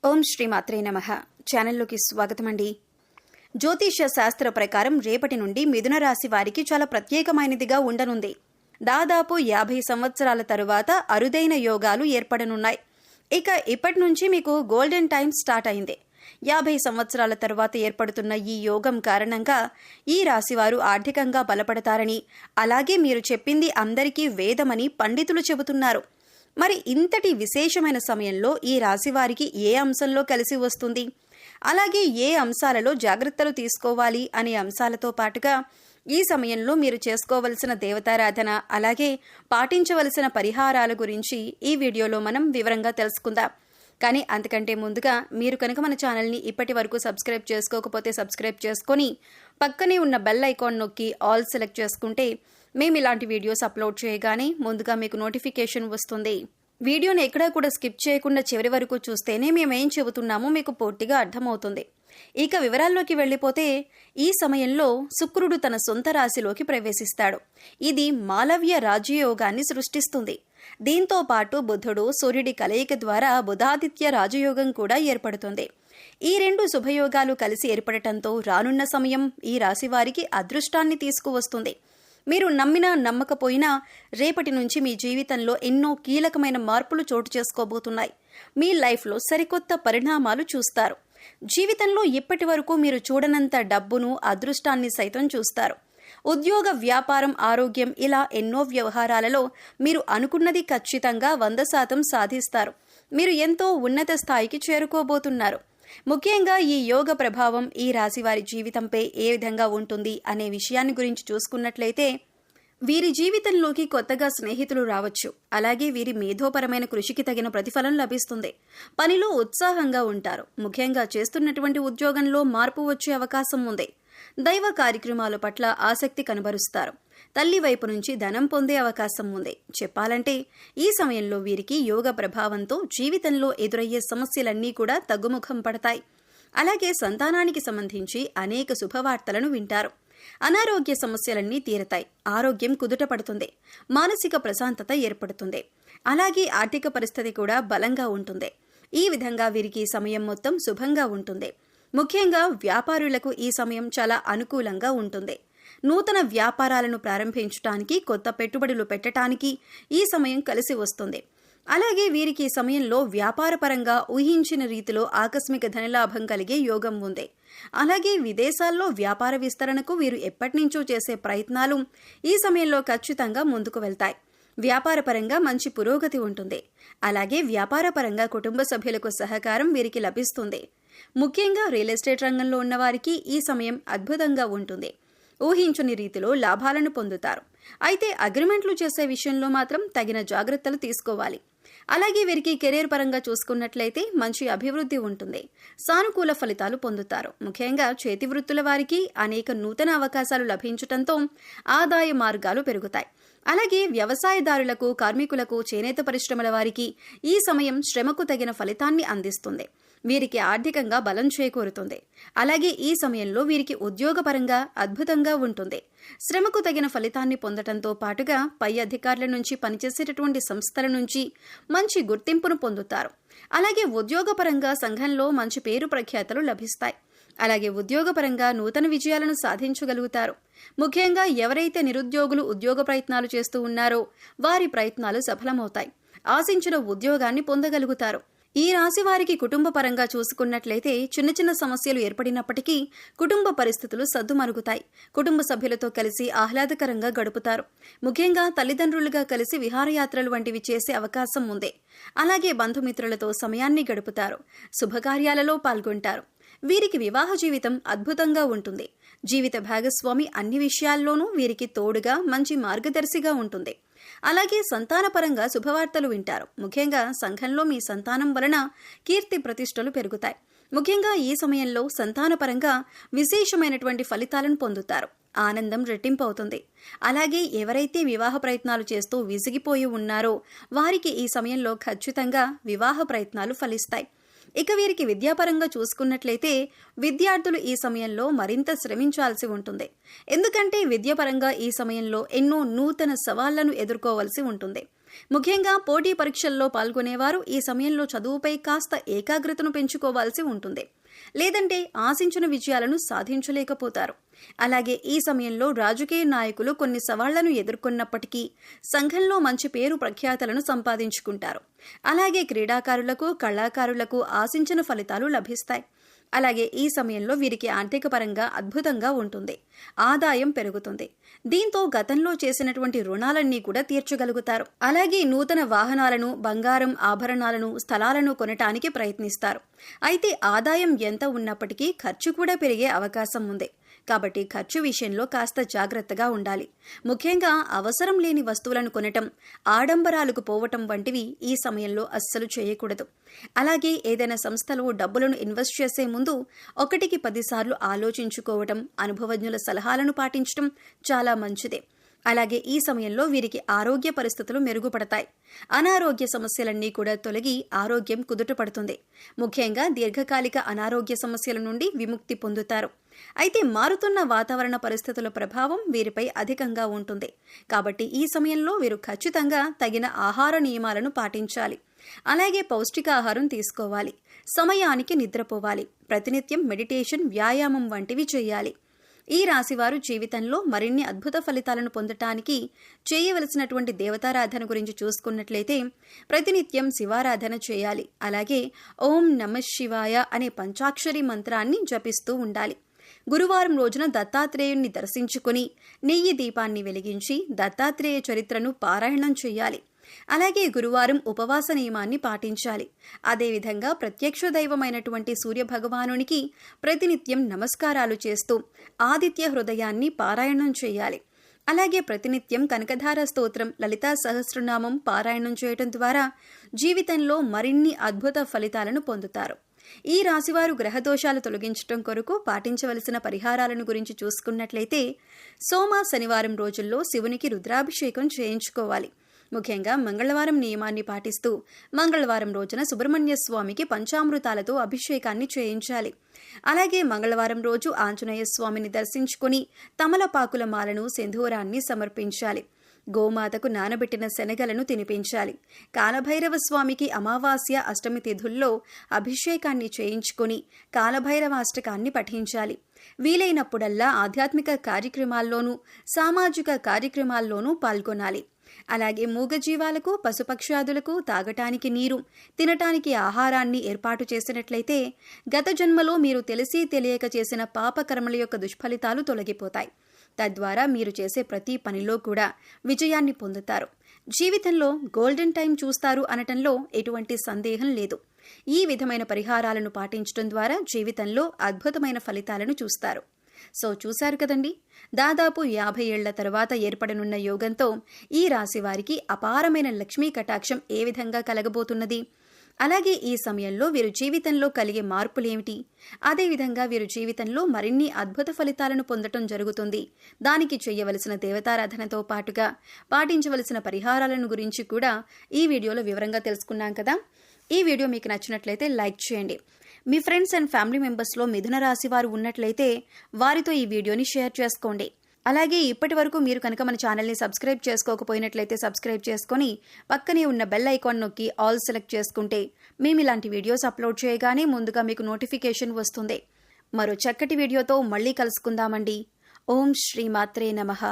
ఓం శ్రీ మాత్రే నమః. ఛానల్లోకి స్వాగతమండి. జ్యోతిష్య శాస్త్ర ప్రకారం రేపటి నుండి మిథున రాశి వారికి చాలా ప్రత్యేకమైనదిగా ఉండనుంది. దాదాపు 50 సంవత్సరాల తరువాత అరుదైన యోగాలు ఏర్పడనున్నాయి. ఇక ఇప్పటి నుంచి మీకు గోల్డెన్ టైం స్టార్ట్ అయింది. 50 సంవత్సరాల తరువాత ఏర్పడుతున్న ఈ యోగం కారణంగా ఈ రాశివారు ఆర్థికంగా బలపడతారని, అలాగే మీరు చెప్పింది అందరికీ వేదమని పండితులు చెబుతున్నారు. మరి ఇంతటి విశేషమైన సమయంలో ఈ రాశివారికి ఏ అంశంలో కలిసి వస్తుంది, అలాగే ఏ అంశాలలో జాగ్రత్తలు తీసుకోవాలి అనే అంశాలతో పాటుగా ఈ సమయంలో మీరు చేసుకోవలసిన దేవతారాధన, అలాగే పాటించవలసిన పరిహారాల గురించి ఈ వీడియోలో మనం వివరంగా తెలుసుకుందాం. కానీ అంతకంటే ముందుగా మీరు కనుక మన ఛానల్ని ఇప్పటి వరకు సబ్స్క్రైబ్ చేసుకోకపోతే సబ్స్క్రైబ్ చేసుకొని పక్కనే ఉన్న బెల్ ఐకాన్ నొక్కి ఆల్ సెలెక్ట్ చేసుకుంటే మేము ఇలాంటి వీడియోస్ అప్లోడ్ చేయగానే ముందుగా మీకు నోటిఫికేషన్ వస్తుంది. వీడియోని ఎక్కడా కూడా స్కిప్ చేయకుండా చివరి వరకు చూస్తేనే మేమేం చెబుతున్నామో మీకు పూర్తిగా అర్థమవుతుంది. ఇక వివరాల్లోకి వెళ్ళిపోతే ఈ సమయంలో శుక్రుడు తన సొంత రాశిలోకి ప్రవేశిస్తాడు. ఇది మాలవ్య రాజయోగాన్ని సృష్టిస్తుంది. దీంతో పాటు బుధుడు సూర్యుడి కలయిక ద్వారా బుధాదిత్య రాజయోగం కూడా ఏర్పడుతుంది. ఈ రెండు శుభయోగాలు కలిసి ఏర్పడటంతో రానున్న సమయం ఈ రాశి వారికి అదృష్టాన్ని తీసుకువస్తుంది. మీరు నమ్మినా నమ్మకపోయినా రేపటి నుంచి మీ జీవితంలో ఎన్నో కీలకమైన మార్పులు చోటు చేసుకోబోతున్నాయి. మీ లైఫ్లో సరికొత్త పరిణామాలు చూస్తారు. జీవితంలో ఇప్పటి వరకు మీరు చూడనంత డబ్బును, అదృష్టాన్ని సైతం చూస్తారు. ఉద్యోగ, వ్యాపారం, ఆరోగ్యం ఇలా ఎన్నో వ్యవహారాలలో మీరు అనుకున్నది ఖచ్చితంగా 100% సాధిస్తారు. మీరు ఎంతో ఉన్నత స్థాయికి చేరుకోబోతున్నారు. ముఖ్యంగా ఈ యోగ ప్రభావం ఈ రాశి వారి జీవితంపై ఏ విధంగా ఉంటుంది అనే విషయాన్ని గురించి చూసుకున్నట్లయితే, వీరి జీవితంలోకి కొత్తగా స్నేహితులు రావచ్చు. అలాగే వీరి మేధోపరమైన కృషికి తగిన ప్రతిఫలం లభిస్తుంది. పనిలో ఉత్సాహంగా ఉంటారు. ముఖ్యంగా చేస్తున్నటువంటి ఉద్యోగంలో మార్పు వచ్చే అవకాశం ఉంది. దైవ కార్యక్రమాల పట్ల ఆసక్తి కనబరుస్తారు. తల్లి వైపు నుంచి ధనం పొందే అవకాశం ఉంది. చెప్పాలంటే ఈ సమయంలో వీరికి యోగ ప్రభావంతో జీవితంలో ఎదురయ్యే సమస్యలన్నీ కూడా తగ్గుముఖం పడతాయి. అలాగే సంతానానికి సంబంధించి అనేక శుభవార్తలను వింటారు. అనారోగ్య సమస్యలన్నీ తీరతాయి. ఆరోగ్యం కుదుట పడుతుంది. మానసిక ప్రశాంతత ఏర్పడుతుంది. అలాగే ఆర్థిక పరిస్థితి కూడా బలంగా ఉంటుంది. ఈ విధంగా వీరికి సమయం మొత్తం శుభంగా ఉంటుంది. ముఖ్యంగా వ్యాపారులకు ఈ సమయం చాలా అనుకూలంగా ఉంటుంది. నూతన వ్యాపారాలను ప్రారంభించడానికి, కొత్త పెట్టుబడులు పెట్టడానికి ఈ సమయం కలిసి వస్తుంది. అలాగే వీరికి ఈ సమయంలో వ్యాపారపరంగా ఊహించిన రీతిలో ఆకస్మిక ధనలాభం కలిగే యోగం ఉంది. అలాగే విదేశాల్లో వ్యాపార విస్తరణకు వీరు ఎప్పటినుంచో చేసే ప్రయత్నాలు ఈ సమయంలో ఖచ్చితంగా ముందుకు వెళ్తాయి. వ్యాపారపరంగా మంచి పురోగతి ఉంటుంది. అలాగే వ్యాపారపరంగా కుటుంబ సభ్యులకు సహకారం వీరికి లభిస్తుంది. ముఖ్యంగా రియల్ ఎస్టేట్ రంగంలో ఉన్నవారికి ఈ సమయం అద్భుతంగా ఉంటుంది. ఊహించని రీతిలో లాభాలను పొందుతారు. అయితే అగ్రిమెంట్లు చేసే విషయంలో మాత్రం తగిన జాగ్రత్తలు తీసుకోవాలి. అలాగే వీరికి కెరీర్ పరంగా చూసుకున్నట్లయితే మంచి అభివృద్ధి ఉంటుంది. సానుకూల ఫలితాలు పొందుతారు. ముఖ్యంగా చేతి వృత్తుల వారికి అనేక నూతన అవకాశాలు లభించటంతో ఆదాయ మార్గాలు పెరుగుతాయి. అలాగే వ్యవసాయదారులకు, కార్మికులకు, చేనేత పరిశ్రమల వారికి ఈ సమయం శ్రమకు తగిన ఫలితాన్ని అందిస్తుంది. వీరికి ఆర్థికంగా బలం చేకూరుతుంది. అలాగే ఈ సమయంలో వీరికి ఉద్యోగపరంగా అద్భుతంగా ఉంటుంది. శ్రమకు తగిన ఫలితాన్ని పొందటంతో పాటుగా పై అధికారుల నుంచి, పనిచేసేటటువంటి సంస్థల నుంచి మంచి గుర్తింపును పొందుతారు. అలాగే ఉద్యోగపరంగా సంఘంలో మంచి పేరు ప్రఖ్యాతలు లభిస్తాయి. అలాగే ఉద్యోగపరంగా నూతన విజయాలను సాధించగలుగుతారు. ముఖ్యంగా ఎవరైతే నిరుద్యోగులు ఉద్యోగ ప్రయత్నాలు చేస్తూ ఉన్నారో వారి ప్రయత్నాలు సఫలమవుతాయి. ఆశించిన ఉద్యోగాన్ని పొందగలుగుతారు. ఈ రాశి వారికి కుటుంబ పరంగా చూసుకున్నట్లయితే చిన్న చిన్న సమస్యలు ఏర్పడినప్పటికీ కుటుంబ పరిస్థితులు సద్దుమరుగుతాయి. కుటుంబ సభ్యులతో కలిసి ఆహ్లాదకరంగా గడుపుతారు. ముఖ్యంగా తల్లిదండ్రులుగా కలిసి విహారయాత్రలు వంటివి చేసే అవకాశం ఉంది. అలాగే బంధుమిత్రులతో సమయాన్ని గడుపుతారు. శుభకార్యాలలో పాల్గొంటారు. వీరికి వివాహ జీవితం అద్భుతంగా ఉంటుంది. జీవిత భాగస్వామి అన్ని విషయాల్లోనూ వీరికి తోడుగా మంచి మార్గదర్శిగా ఉంటుంది. అలాగే సంతానపరంగా శుభవార్తలు వింటారు. ముఖ్యంగా సంఘంలో మీ సంతానం వలన కీర్తి ప్రతిష్టలు పెరుగుతాయి. ముఖ్యంగా ఈ సమయంలో సంతానపరంగా విశేషమైనటువంటి ఫలితాలను పొందుతారు. ఆనందం రెట్టింపు అవుతుంది. అలాగే ఎవరైతే వివాహ ప్రయత్నాలు చేస్తూ విసిగిపోయి ఉన్నారో వారికి ఈ సమయంలో ఖచ్చితంగా వివాహ ప్రయత్నాలు ఫలిస్తాయి. ఇక వీరికి విద్యాపరంగా చూసుకున్నట్లయితే విద్యార్థులు ఈ సమయంలో మరింత శ్రమించాల్సి ఉంటుంది. ఎందుకంటే విద్యాపరంగా ఈ సమయంలో ఎన్నో నూతన సవాళ్లను ఎదుర్కోవాల్సి ఉంటుంది. ముఖ్యంగా పోటీ పరీక్షల్లో పాల్గొనేవారు ఈ సమయంలో చదువుపై కాస్త ఏకాగ్రతను పెంచుకోవాల్సి ఉంటుంది. లేదంటే ఆశించిన విజయాలను సాధించలేకపోతారు. అలాగే ఈ సమయంలో రాజకీయ నాయకులు కొన్ని సవాళ్లను ఎదుర్కొన్నప్పటికీ సంఘంలో మంచి పేరు ప్రఖ్యాతలను సంపాదించుకుంటారు. అలాగే క్రీడాకారులకు, కళాకారులకు ఆశించిన ఫలితాలు లభిస్తాయి. అలాగే ఈ సమయంలో వీరికి ఆర్థిక పరంగా అద్భుతంగా ఉంటుంది. ఆదాయం పెరుగుతుంది. దీంతో గతంలో చేసినటువంటి రుణాలన్నీ కూడా తీర్చగలుగుతారు. అలాగే నూతన వాహనాలను, బంగారం, ఆభరణాలను, స్థలాలను కొనటానికి ప్రయత్నిస్తారు. అయితే ఆదాయం ఎంత ఉన్నప్పటికీ ఖర్చు కూడా పెరిగే అవకాశం ఉంది. కాబట్టి ఖర్చు విషయంలో కాస్త జాగ్రత్తగా ఉండాలి. ముఖ్యంగా అవసరం లేని వస్తువులను కొనటం, ఆడంబరాలకు పోవటం వంటివి ఈ సమయంలో అస్సలు చేయకూడదు. అలాగే ఏదైనా సంస్థలో డబ్బులను ఇన్వెస్ట్ చేసే ముందు 1కి 10 సార్లు ఆలోచించుకోవటం, అనుభవజ్ఞుల సలహాలను పాటించడం చాలా మంచిదే. అలాగే ఈ సమయంలో వీరికి ఆరోగ్య పరిస్థితులు మెరుగుపడతాయి. అనారోగ్య సమస్యలన్నీ కూడా తొలగి ఆరోగ్యం కుదుటపడుతుంది. ముఖ్యంగా దీర్ఘకాలిక అనారోగ్య సమస్యల నుండి విముక్తి పొందుతారు. అయితే మారుతున్న వాతావరణ పరిస్థితుల ప్రభావం వీరిపై అధికంగా ఉంటుంది. కాబట్టి ఈ సమయంలో వీరు ఖచ్చితంగా తగిన ఆహార నియమాలను పాటించాలి. అలాగే పౌష్టికాహారం తీసుకోవాలి. సమయానికి నిద్రపోవాలి. ప్రతినిత్యం మెడిటేషన్, వ్యాయామం వంటివి చేయాలి. ఈ రాశివారు జీవితంలో మరిన్ని అద్భుత ఫలితాలను పొందటానికి చేయవలసినటువంటి దేవతారాధన గురించి చూసుకున్నట్లయితే ప్రతినిత్యం శివారాధన చేయాలి. అలాగే ఓం నమః శివాయ అనే పంచాక్షరి మంత్రాన్ని జపిస్తూ ఉండాలి. గురువారం రోజున దత్తాత్రేయుణ్ణి దర్శించుకుని నెయ్యి దీపాన్ని వెలిగించి దత్తాత్రేయ చరిత్రను పారాయణం చేయాలి. అలాగే గురువారం ఉపవాస నియమాన్ని పాటించాలి. అదేవిధంగా ప్రత్యక్ష దైవమైనటువంటి సూర్యభగవానునికి ప్రతినిత్యం నమస్కారాలు చేస్తూ ఆదిత్య హృదయాన్ని పారాయణం చేయాలి. అలాగే ప్రతినిత్యం కనకధార స్తోత్రం, లలితా సహస్రనామం పారాయణం చేయటం ద్వారా జీవితంలో మరిన్ని అద్భుత ఫలితాలను పొందుతారు. ఈ రాశివారు గ్రహదోషాలు తొలగించడం కొరకు పాటించవలసిన పరిహారాలను గురించి చూసుకున్నట్లయితే సోమ, శనివారం రోజుల్లో శివునికి రుద్రాభిషేకం చేయించుకోవాలి. ముఖ్యంగా మంగళవారం నియమాన్ని పాటిస్తూ మంగళవారం రోజున సుబ్రహ్మణ్య స్వామికి పంచామృతాలతో అభిషేకాన్ని చేయించాలి. అలాగే మంగళవారం రోజు ఆంజనేయ స్వామిని దర్శించుకుని తమలపాకుల మాలను, సింధూరాన్ని సమర్పించాలి. గోమాతకు నానబెట్టిన శనగలను తినిపించాలి. కాలభైరవ స్వామికి అమావాస్య, అష్టమి తిథుల్లో అభిషేకాన్ని చేయించుకుని కాలభైరవాష్టకాన్ని పఠించాలి. వీలైనప్పుడల్లా ఆధ్యాత్మిక కార్యక్రమాల్లోనూ, సామాజిక కార్యక్రమాల్లోనూ పాల్గొనాలి. అలాగే మూగజీవాలకు, పశుపక్ష్యాదులకు తాగటానికి నీరు, తినటానికి ఆహారాన్ని ఏర్పాటు చేసినట్లయితే గత జన్మలో మీరు తెలిసి తెలియక చేసిన పాపకర్మల యొక్క దుష్ఫలితాలు తొలగిపోతాయి. తద్వారా మీరు చేసే ప్రతి పనిలో కూడా విజయాన్ని పొందుతారు. జీవితంలో గోల్డెన్ టైం చూస్తారు అనటంలో ఎటువంటి సందేహం లేదు. ఈ విధమైన పరిహారాలను పాటించడం ద్వారా జీవితంలో అద్భుతమైన ఫలితాలను చూస్తారు. సో చూశారు కదండి, దాదాపు 50 ఏళ్ల తర్వాత ఏర్పడనున్న యోగంతో ఈ రాశి వారికి అపారమైన లక్ష్మీ కటాక్షం ఏ విధంగా కలగబోతున్నది, అలాగే ఈ సమయంలో వీరు జీవితంలో కలిగే మార్పులేమిటి, అదేవిధంగా వీరు జీవితంలో మరిన్ని అద్భుత ఫలితాలను పొందటం జరుగుతుంది. దానికి చేయవలసిన దేవతారాధనతో పాటుగా పాటించవలసిన పరిహారాలను గురించి కూడా ఈ వీడియోలో వివరంగా తెలుసుకున్నాం కదా. ఈ వీడియో మీకు నచ్చినట్లయితే లైక్ చేయండి. మీ ఫ్రెండ్స్ అండ్ ఫ్యామిలీ మెంబర్స్లో మిథున రాశి వారు ఉన్నట్లయితే వారితో ఈ వీడియోని షేర్ చేసుకోండి. అలాగే ఇప్పటి వరకు మీరు కనుక మన ఛానల్ని సబ్స్క్రైబ్ చేసుకోకపోయినట్లయితే సబ్స్క్రైబ్ చేసుకొని పక్కనే ఉన్న బెల్ ఐకాన్ నొక్కి ఆల్ సెలెక్ట్ చేసుకుంటే మేము ఇలాంటి వీడియోస్ అప్లోడ్ చేయగానే ముందుగా మీకు నోటిఫికేషన్ వస్తుంది. మరో చక్కటి వీడియోతో మళ్ళీ కలుసుకుందామండి. ఓం శ్రీ మాత్రే నమః.